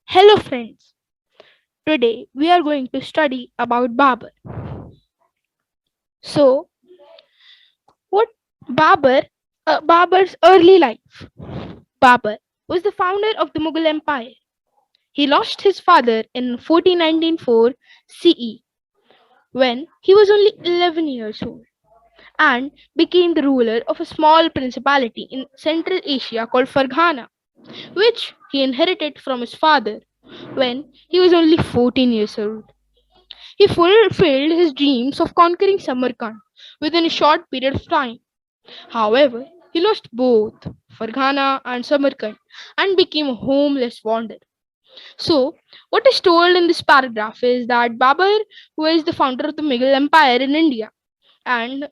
Hello friends, today we are going to study about Babur. So, what Babur, Babur's early life. Babur was the founder of the Mughal Empire. He lost his father in 1494 CE when he was only 11 years old and became the ruler of a small principality in Central Asia called Farghana, which he inherited from his father when he was only 14 years old. He fulfilled his dreams of conquering Samarkand within a short period of time. However, he lost both Farghana and Samarkand and became a homeless wanderer. So, what is told in this paragraph is that Babur was the founder of the Mughal Empire in India, and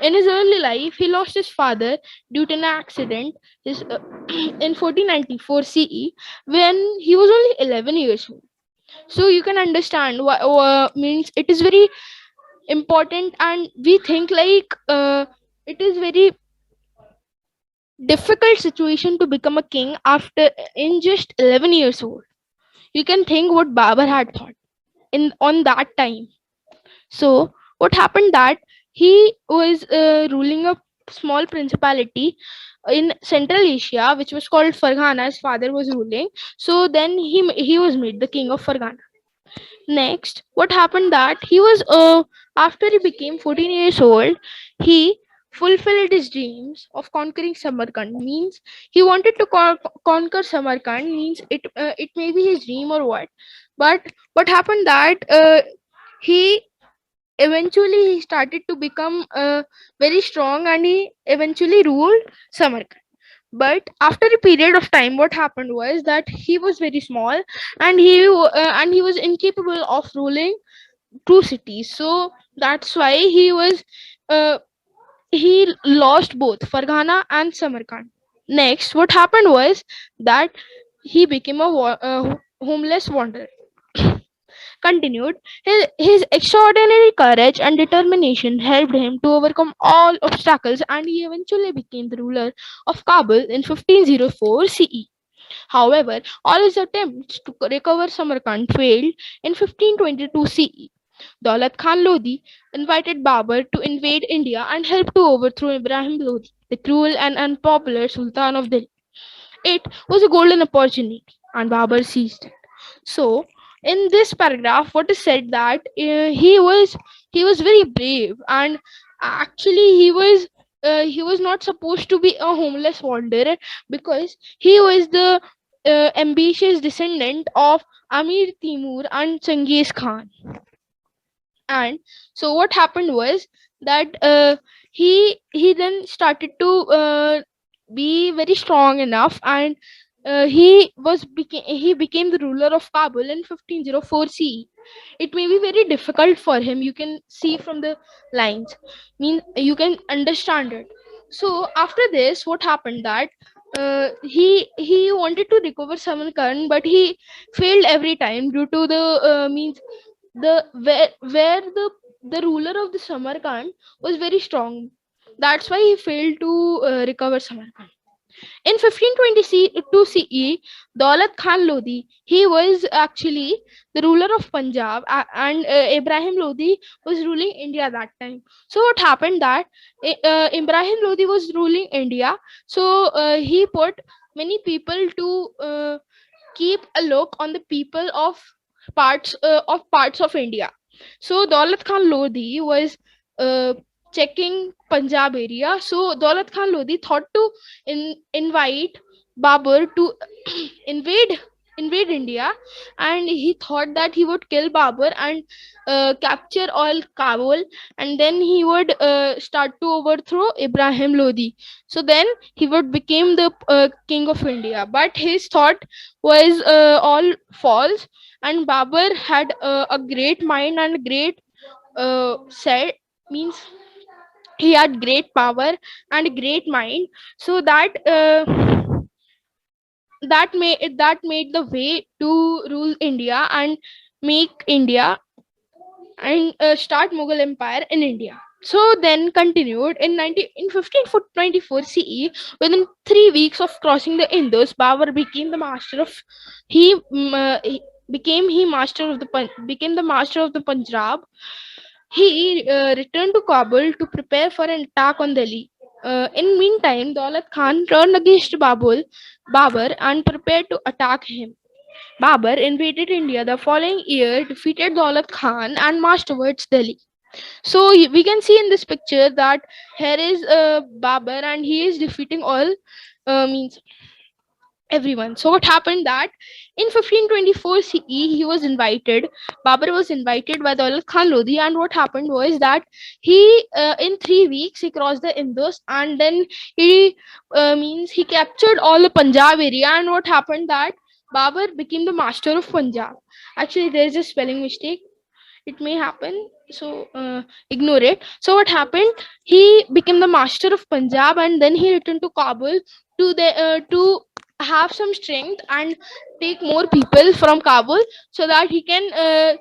in his early life, he lost his father due to an accident in 1494 CE when he was only 11 years old. So you can understand what means it is very important, and we think like it is very difficult situation to become a king after in just 11 years old. You can think what Babur had thought in on that time. So what happened that he was ruling a small principality in Central Asia which was called Farghana. His father was ruling, so then he was made the king of Farghana. Next, what happened that he was after he became 14 years old, he fulfilled his dreams of conquering Samarkand. Means he wanted to conquer Samarkand. Means it may be his dream or what. But what happened that he eventually he started to become very strong and he eventually ruled Samarkand. But after a period of time, what happened was that he was very small and he was incapable of ruling two cities. So that's why uh, he lost both Farghana and Samarkand. Next, what happened was that he became a homeless wanderer. Continued, his extraordinary courage and determination helped him to overcome all obstacles, and he eventually became the ruler of Kabul in 1504 CE. However, all his attempts to recover Samarkand failed in 1522 CE. Daulat Khan Lodi invited Babur to invade India and help to overthrow Ibrahim Lodi, the cruel and unpopular Sultan of Delhi. It was a golden opportunity, and Babur seized it. So, in this paragraph, what is said that he was very brave, and actually he was not supposed to be a homeless wanderer because he was the ambitious descendant of Amir Timur and Genghis Khan. And so what happened was that he then started to be very strong enough, and he became the ruler of Kabul in 1504 CE. It may be very difficult for him, you can see from the lines, mean you can understand it. So after this, what happened that he wanted to recover Samarkand, but he failed every time due to the means the where the ruler of the Samarkand was very strong. That's why he failed to recover Samarkand. In 1522 CE, Daulat Khan Lodi, he was actually the ruler of Punjab, and Ibrahim Lodi was ruling India that time. So what happened that Ibrahim Lodi was ruling India, so he put many people to keep a look on the people of parts of India. So Daulat Khan Lodi was uh, checking Punjab area. So Daulat Khan Lodi thought to invite Babur to invade India, and he thought that he would kill Babur and capture all Kabul, and then he would start to overthrow Ibrahim Lodi. So then he would become the king of India. But his thought was all false, and Babur had a great mind and great set means he had great power and great mind, so that made the way to rule India and make India and start Mughal Empire in India. So then continued in 1524 CE. Within 3 weeks of crossing the Indus, Babur became the master of he became he master of the became the master of the Punjab. He returned to Kabul to prepare for an attack on Delhi. In meantime, Daulat Khan turned against Babur and prepared to attack him. Babur invaded India the following year, defeated Daulat Khan, and marched towards Delhi. So we can see in this picture that here is Babur and he is defeating all means everyone. So what happened that in 1524 CE he was invited. Babur was invited by Daulat Khan Lodi, and what happened was that he in 3 weeks he crossed the Indus, and then he means he captured all the Punjab area. And what happened that Babur became the master of Punjab. Actually, there is a spelling mistake, it may happen, so ignore it. So what happened, he became the master of Punjab, and then he returned to Kabul to have some strength and take more people from Kabul, so that he can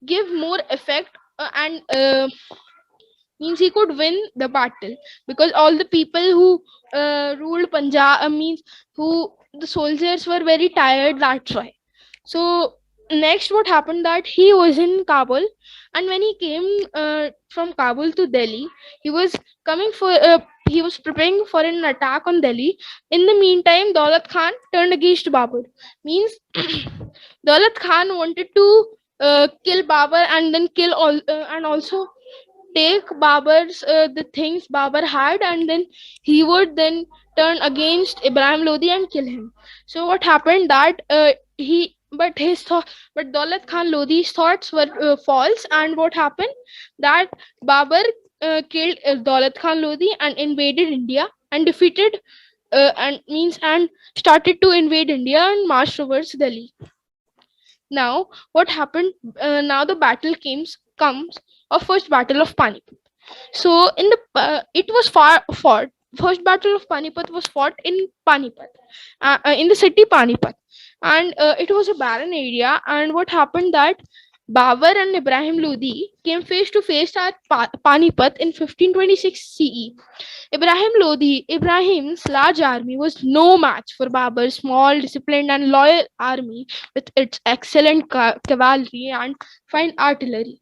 give more effect and means he could win the battle, because all the people who ruled Punjab means who the soldiers were very tired, that's why. So next what happened that he was in Kabul, and when he came from Kabul to Delhi, he was coming for he was preparing for an attack on Delhi. In the meantime, Daulat Khan turned against Babur. Means Daulat Khan wanted to kill Babur, and then kill all and also take Babur's the things Babur had, and then he would then turn against Ibrahim Lodi and kill him. So what happened that he but his thought but Daulat Khan Lodi's thoughts were false, and what happened that Babur killed Daulat Khan Lodi and invaded India and defeated and started to invade India and march towards Delhi. Now what happened? Now the battle comes of first battle of Panipat. So in the it was far fought. First battle of Panipat was fought in Panipat, in the city Panipat, and it was a barren area. And what happened that Babur and Ibrahim Lodi came face to face at Panipat in 1526 CE. Ibrahim's large army was no match for Babur's small, disciplined, and loyal army with its excellent cavalry and fine artillery.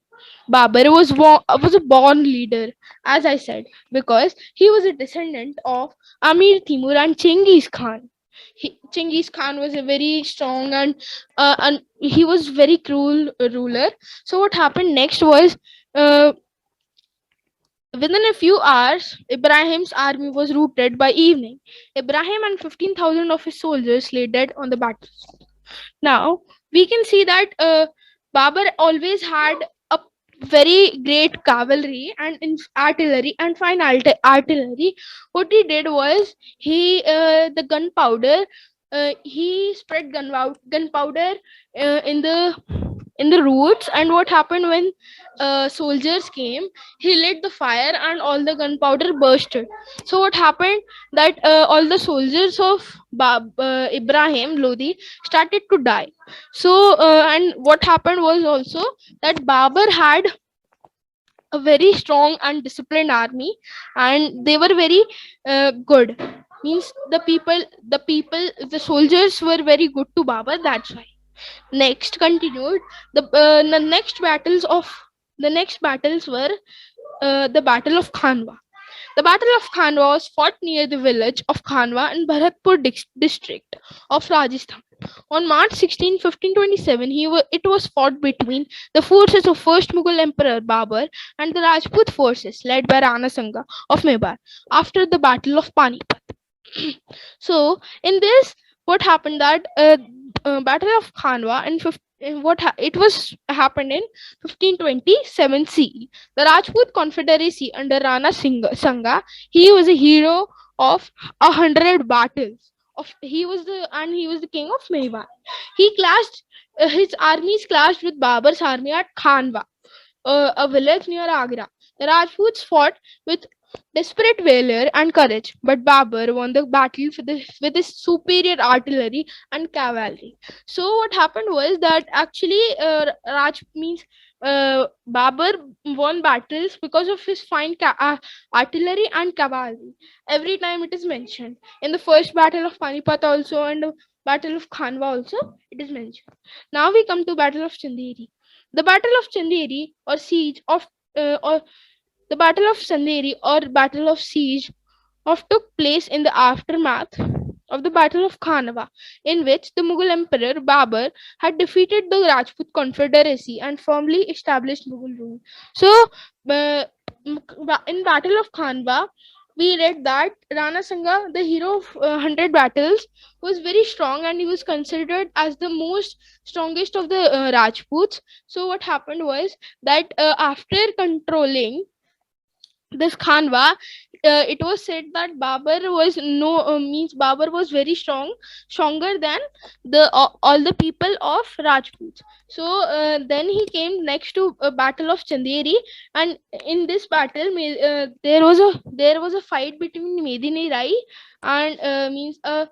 Babur was a born leader, as I said, because he was a descendant of Amir Timur and Chengiz Khan. Chengiz Khan was a very strong and he was very cruel ruler. So what happened next was uh, within a few hours, Ibrahim's army was routed. By evening, Ibrahim and 15,000 of his soldiers lay dead on the battlefield. Now, we can see that Babur always had a very great cavalry and artillery and fine artillery. What he did was the gunpowder. He spread gunpowder in the routes, and what happened when soldiers came, he lit the fire and all the gunpowder bursted. So what happened that all the soldiers of Ibrahim Lodi started to die. So and what happened was also that Babur had a very strong and disciplined army, and they were very good. Means the soldiers were very good to Babur, that's why. Next continued the next battles were the Battle of Khanwa. The Battle of Khanwa was fought near the village of Khanwa in Bharatpur district of Rajasthan. On March 16, 1527, it was fought between the forces of first Mughal Emperor Babur and the Rajput forces led by Rana Sanga of Mebar after the Battle of Panipat. So in this, what happened that Battle of Khanwa it was happened in 1527 CE. The Rajput Confederacy under Rana Sanga, he was a hero of 100 battles. He was the king of Mewar. He clashed his armies clashed with Babur's army at Khanwa, a village near Agra. The Rajputs fought with desperate valor and courage, but Babur won the battle with his superior artillery and cavalry. So what happened was that actually Raj means Babur won battles because of his fine artillery and cavalry. Every time it is mentioned in the first battle of Panipat also, and the battle of Khanwa also it is mentioned. Now we come to battle of Chanderi. The battle of Chanderi or siege of or the Battle of Sanderi or Battle of Siege of took place in the aftermath of the Battle of Khanwa, in which the Mughal Emperor Babur had defeated the Rajput Confederacy and firmly established Mughal rule. So, uh, in Battle of Khanwa, we read that Rana Sangha, the hero of 100 battles, was very strong and he was considered as the most strongest of the Rajputs. So, what happened was that after controlling this Khanwa, it was said that Babur was no means Babur was very stronger than the all the people of Rajputs. So then he came next to Battle of Chanderi, and in this battle, there was a fight between Medini Rai and means a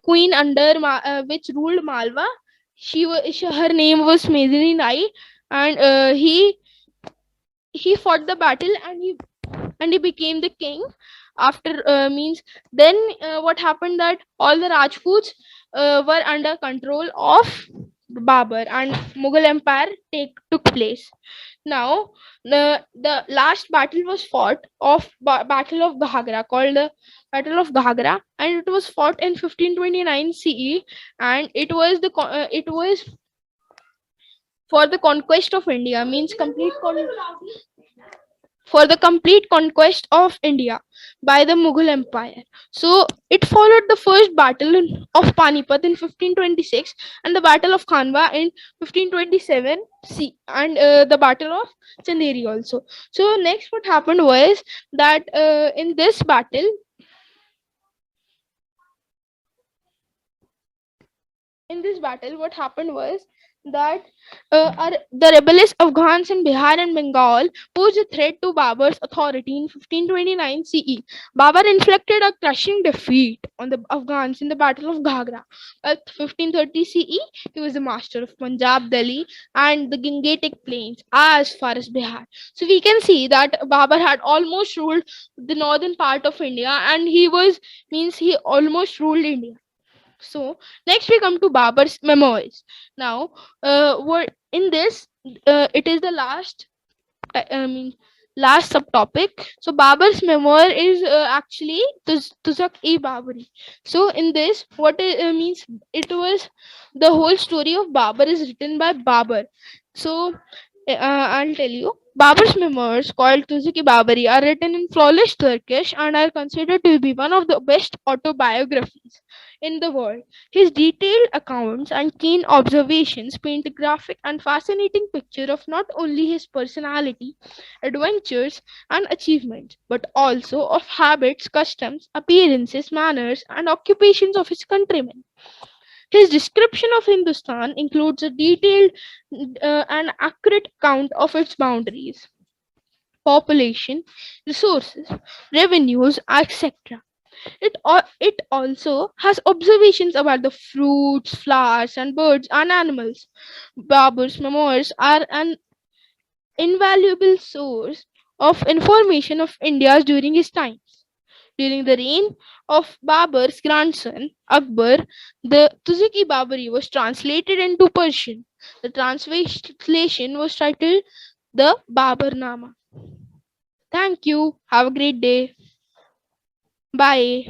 queen under which ruled Malwa. Her name was Medini Rai, and he fought the battle and he became the king after means then what happened that all the Rajputs were under control of Babur and Mughal Empire took place. Now the last battle was fought of Battle of Ghagra, called the Battle of Ghagra, and it was fought in 1529 CE, and it was for the conquest of India, means for the complete conquest of India by the Mughal Empire. So it followed the first battle of Panipat in 1526 and the Battle of Khanwa in 1527 and the Battle of Chanderi also. So next what happened was that in this battle what happened was that the rebellious Afghans in Bihar and Bengal posed a threat to Babur's authority in 1529 CE. Babur inflicted a crushing defeat on the Afghans in the Battle of Ghagra. At 1530 CE, he was the master of Punjab, Delhi, and the Gangetic Plains as far as Bihar. So we can see that Babur had almost ruled the northern part of India, and he almost ruled India. So next we come to Babur's memoirs. Now, what in this? It is the I mean, last subtopic. So Babur's memoir is actually Tuzak-e-Baburi. So in this, what it means, it was the whole story of Babur is written by Babur. So I'll tell you. Babur's memoirs, called Tuzak-e-Baburi, are written in flawless Turkish and are considered to be one of the best autobiographies in the world. His detailed accounts and keen observations paint a graphic and fascinating picture of not only his personality, adventures, and achievements, but also of habits, customs, appearances, manners, and occupations of his countrymen. His description of Hindustan includes a detailed and accurate account of its boundaries, population, resources, revenues, etc. It also has observations about the fruits, flowers, and birds and animals. Babur's memoirs are an invaluable source of information of India during his times. During the reign of Babur's grandson Akbar, the Tuzak-e-Baburi was translated into Persian. The translation was titled the Baburnama. Thank you. Have a great day. Bye.